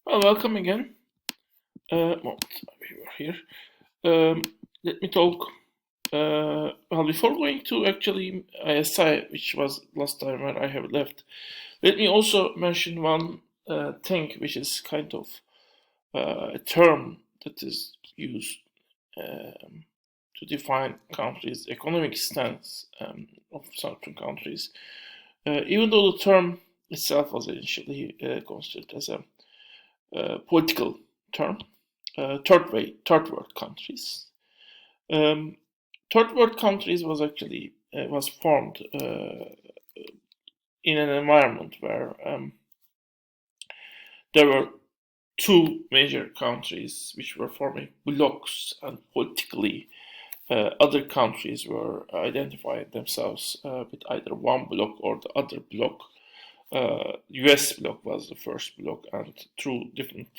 Well, welcome again. Moment, we were here. Um, Let me talk. Before going to actually ISI, which was last time where I have left, let me also mention one thing, which is kind of a term that is used to define countries' economic stance of certain countries. Even though the term itself was initially considered as a political term, third world countries. Um, Third world countries was actually was formed in an environment where there were two major countries which were forming blocs, and politically other countries were identifying themselves with either one bloc or the other bloc. US bloc was the first bloc, and through different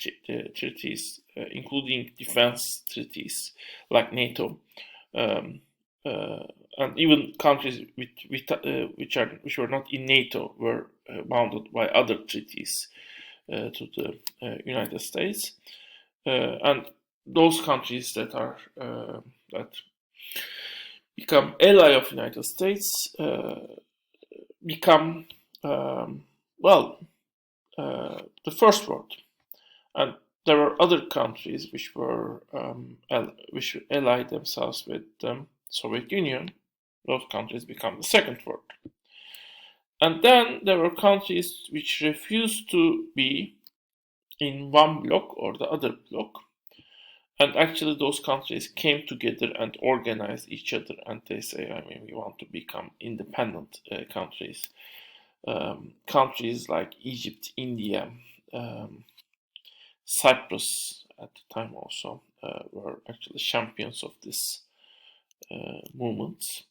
treaties, including defense treaties like NATO, um, uh, and even countries which were not in NATO were bounded by other treaties to the United States, and those countries that become ally of United States become well the first world, and there were other countries which allied themselves with the Soviet Union. Those countries become the second world, and then there were countries which refused to be in one bloc or the other bloc, and actually those countries came together and organized each other, and they say, I mean, we want to become independent countries. Countries like Egypt, India, um, Cyprus at the time also were actually champions of this movement.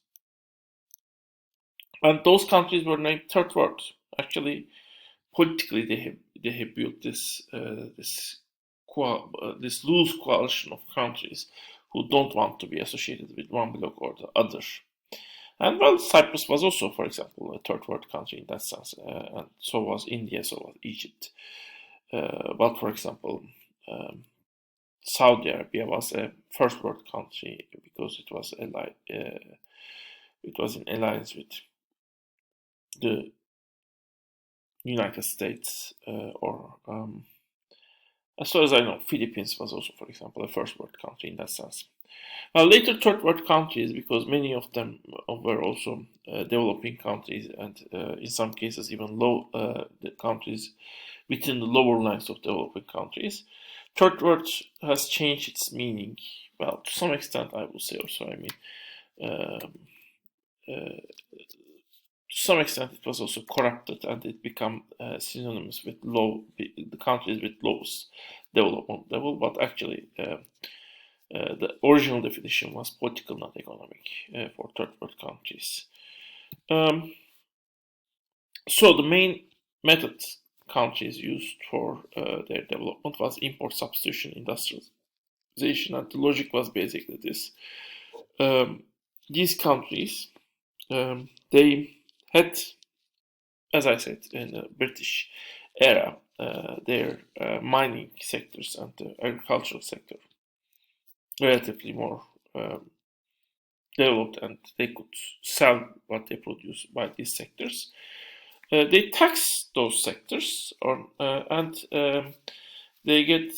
And those countries were named Third World. Actually, politically, they have built this loose coalition of countries who don't want to be associated with one bloc or the other. And well, Cyprus was also, for example, a third world country in that sense, and so was India, so was Egypt. But for example, um, Saudi Arabia was a first world country because it was in alliance with the United States, or as far as I know, Philippines was also, for example, a first world country in that sense. Later third world countries, because many of them were also developing countries, and in some cases even low the countries within the lower lines of developing countries. Third world has changed its meaning. Well, to some extent, I will say also. I mean, um, uh, to some extent, it was also corrupted, and it became synonymous with the countries with lowest development level. But actually, the original definition was political, not economic, for third world countries. Um, so the main method countries used for their development was import substitution, industrialization, and the logic was basically this. Um, these countries, they had, as I said, in the British era, their mining sectors and the agricultural sector relatively more um, developed, and they could sell what they produce by these sectors. They tax those sectors, and they get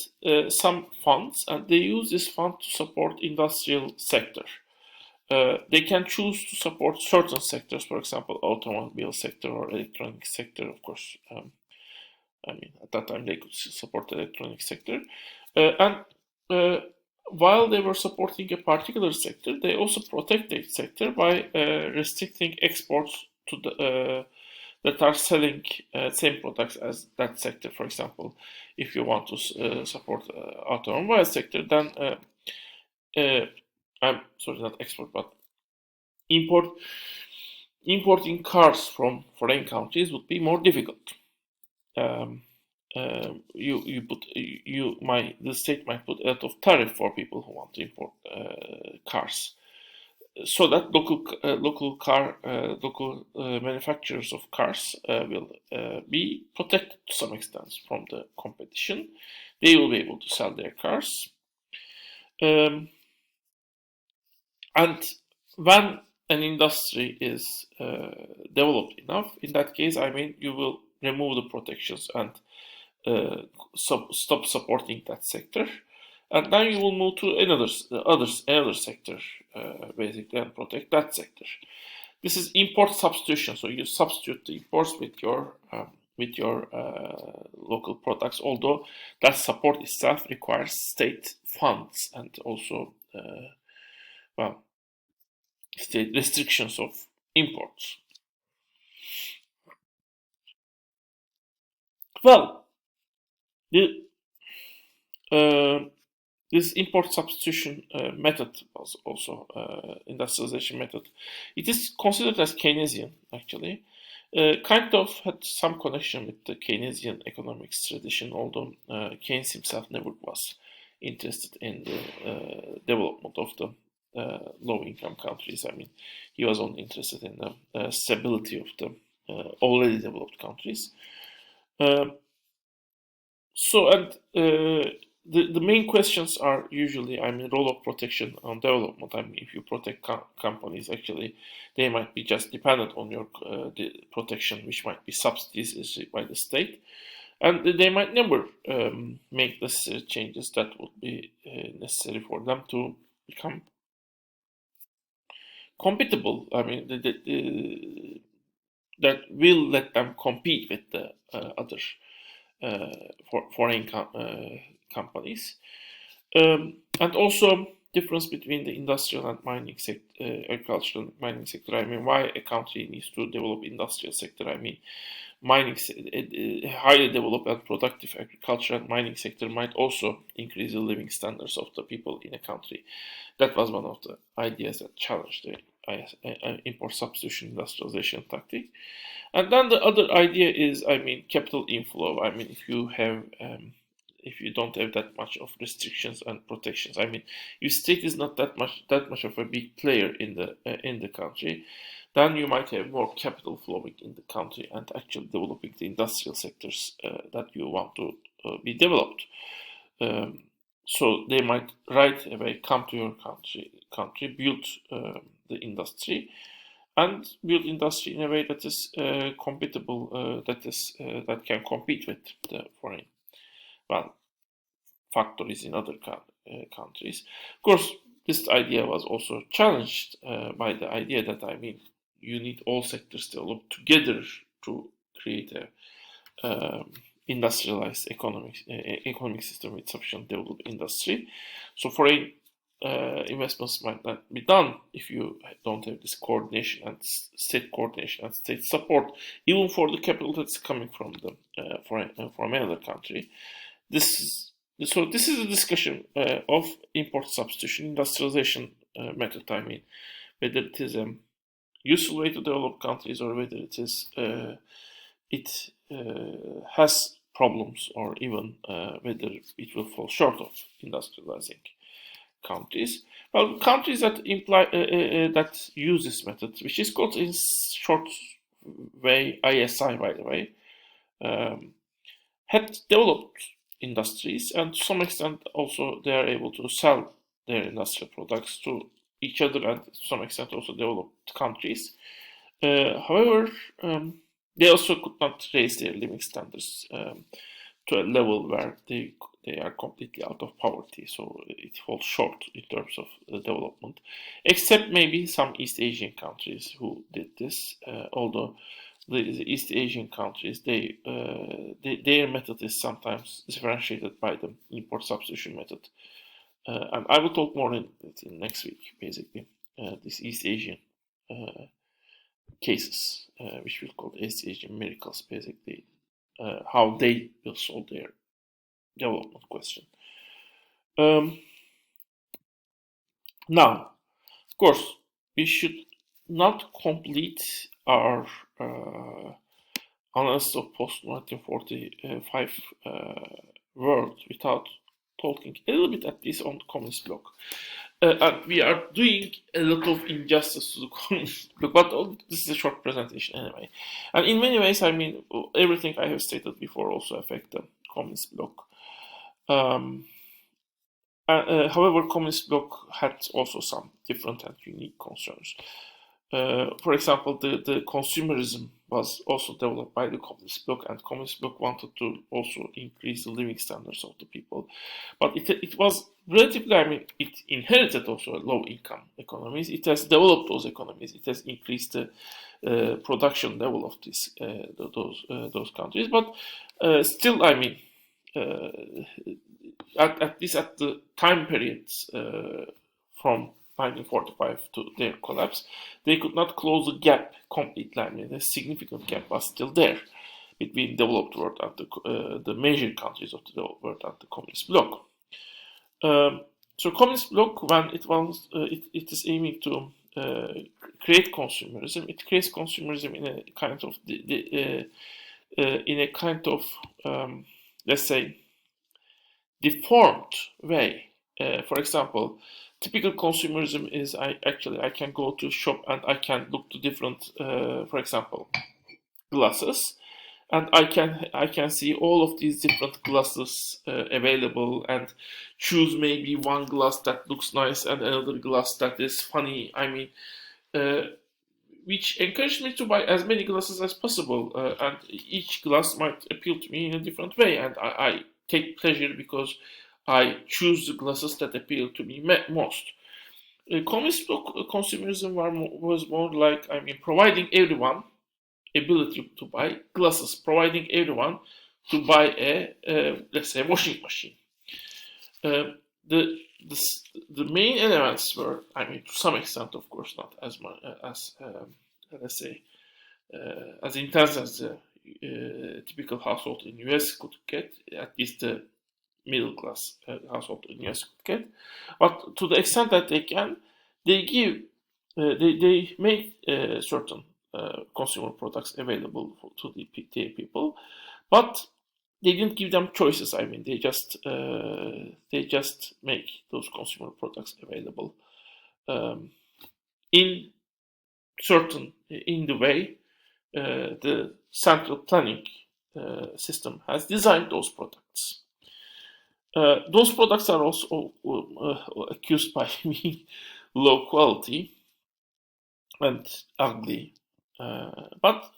some funds, and they use this fund to support industrial sector. They can choose to support certain sectors, for example, automobile sector or electronic sector. Of course, I mean at that time they could support the electronic sector, and while they were supporting a particular sector, they also protect that sector by restricting exports to the that are selling same products as that sector. For example, if you want to support automobile sector, then uh, I'm sorry, not export, but import importing cars from foreign countries would be more difficult. Um, the state might put a lot of tariff for people who want to import cars. so that local manufacturers of cars will be protected to some extent from the competition. They will be able to sell their cars, and when an industry is developed enough, in that case, I mean, you will remove the protections and stop supporting that sector, and then you will move to another sector, basically, and protect that sector. This is import substitution. So you substitute the imports with your local products, although that support itself requires state funds and also state restrictions of imports. Well, this import substitution method was also industrialization method. It is considered as Keynesian, actually. Kind of had some connection with the Keynesian economics tradition, although Keynes himself never was interested in the development of the low-income countries. I mean, he was only interested in the stability of the already developed countries. The main questions are usually, I mean, role of protection on development. I mean, if you protect companies, actually, they might be just dependent on your the protection, which might be subsidies issued by the state, and they might never make necessary changes that would be necessary for them to become compatible. I mean, that will let them compete with the other foreign companies, and also difference between the industrial and mining sector, agricultural and mining sector. I mean, why a country needs to develop industrial sector? I mean, mining, highly developed and productive agriculture and mining sector might also increase the living standards of the people in a country. That was one of the ideas that challenged the import substitution industrialization tactic. And then the other idea is, I mean, capital inflow. I mean, if you don't have that much of restrictions and protections, I mean, your state is not that much of a big player in the country, then you might have more capital flowing in the country and actually developing the industrial sectors that you want to be developed. So they might right away come to your country, build the industry, and build industry in a way that is compatible, that can compete with the foreign factories in other countries. Of course, this idea was also challenged by the idea that, I mean, you need all sectors developed together to create a industrialized economic system with sufficient developed industry. So foreign investments might not be done if you don't have this coordination and state support, even for the capital that's coming from the from another country. This is a discussion of import substitution industrialization method. I mean, whether it is a useful way to develop countries or whether it is it has problems, or even whether it will fall short of industrializing countries. Well, countries that that use this method, which is called in short way ISI, by the way, had developed industries, and to some extent also they are able to sell their industrial products to each other, and to some extent also developed countries. However, they also could not raise their living standards to a level where they are completely out of poverty, so it falls short in terms of development, except maybe some East Asian countries who did this, although the East Asian countries, their method is sometimes differentiated by the import substitution method, and I will talk more in next week, basically, these East Asian cases, which we'll call East Asian miracles, basically, how they will solve their development question. Now, of course, we should not complete our analysis of post-1945 world without talking a little bit at least on the communist bloc. and we are doing a lot of injustice to the communist bloc, but this is a short presentation anyway. And in many ways, I mean, everything I have stated before also affect the communist bloc. However, communist bloc had also some different and unique concerns. For example, the consumerism was also developed by the communist bloc, and communist bloc wanted to also increase the living standards of the people. But it was relatively, I mean, it inherited also low-income economies. It has developed those economies. It has increased the production level of those countries. But still, I mean, at least at the time periods from 1945 to their collapse, they could not close the gap completely. I mean, a significant gap was still there between developed world and the major countries of the developed world and the communist bloc. So, communist bloc, when it is aiming to create consumerism, it creates consumerism in a kind of let's say, deformed way. For example, typical consumerism is I can go to a shop and I can look to different, for example, glasses, and I can see all of these different glasses available and choose maybe one glass that looks nice and another glass that is funny. I mean, which encouraged me to buy as many glasses as possible, and each glass might appeal to me in a different way, and I take pleasure because I choose the glasses that appeal to me most. Communist consumerism was more like, I mean, providing everyone ability to buy glasses, providing everyone to buy let's say, washing machine. The main elements were, I mean, to some extent, of course, not as much as let's say, as intense as the typical household in US could get, at least the middle class household in US could get. But to the extent that they can, they give, they make certain consumer products available to the people, but they didn't give them choices. I mean, they just make those consumer products available in the way the central planning system has designed those products. Those products are also accused by being low quality and ugly. But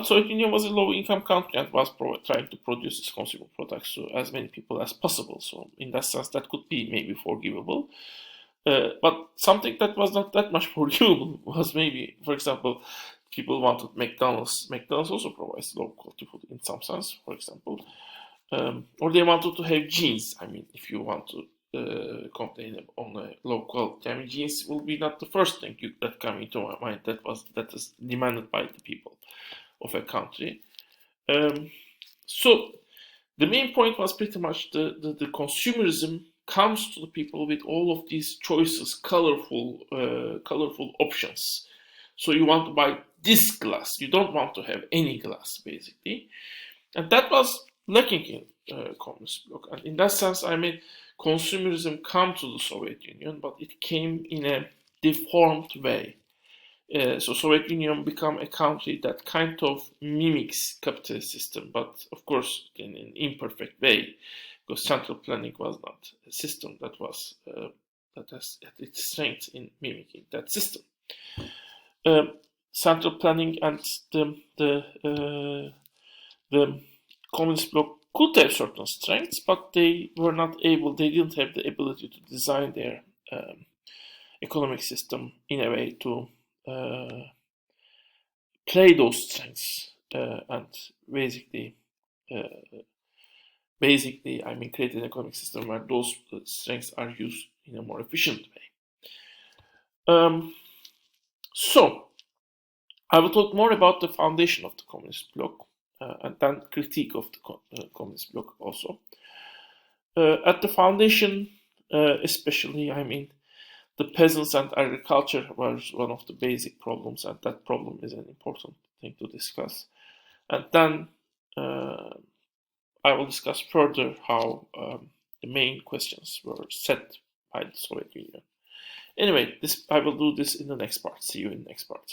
Soviet Union was a low-income country and was trying to produce its consumer products to as many people as possible. So in that sense, that could be maybe forgivable. But something that was not that much forgivable was maybe, for example, people wanted McDonald's. McDonald's also provides low-quality food in some sense, for example. Or they wanted to have jeans. I mean, if you want to complain on a low quality, I mean, jeans will be not the first thing that come into my mind that is demanded by the people of a country. So the main point was pretty much the consumerism comes to the people with all of these choices, colorful options. So you want to buy this glass, you don't want to have any glass, basically, and that was lacking in communist bloc. And in that sense, I mean, consumerism came to the Soviet Union, but it came in a deformed way. So Soviet Union became a country that kind of mimics capitalist system, but of course in an imperfect way, because central planning was not a system that was that has its strength in mimicking that system. Central planning and the communist bloc could have certain strengths, but they were not able. They didn't have the ability to design their economic system in a way to play those strengths and basically, I mean, create an economic system where those strengths are used in a more efficient way. So, I will talk more about the foundation of the communist bloc and then critique of the communist bloc also. At the foundation, especially, I mean, the peasants and agriculture was one of the basic problems, and that problem is an important thing to discuss. And then I will discuss further how the main questions were set by the Soviet Union. Anyway, I will do this in the next part. See you in the next part.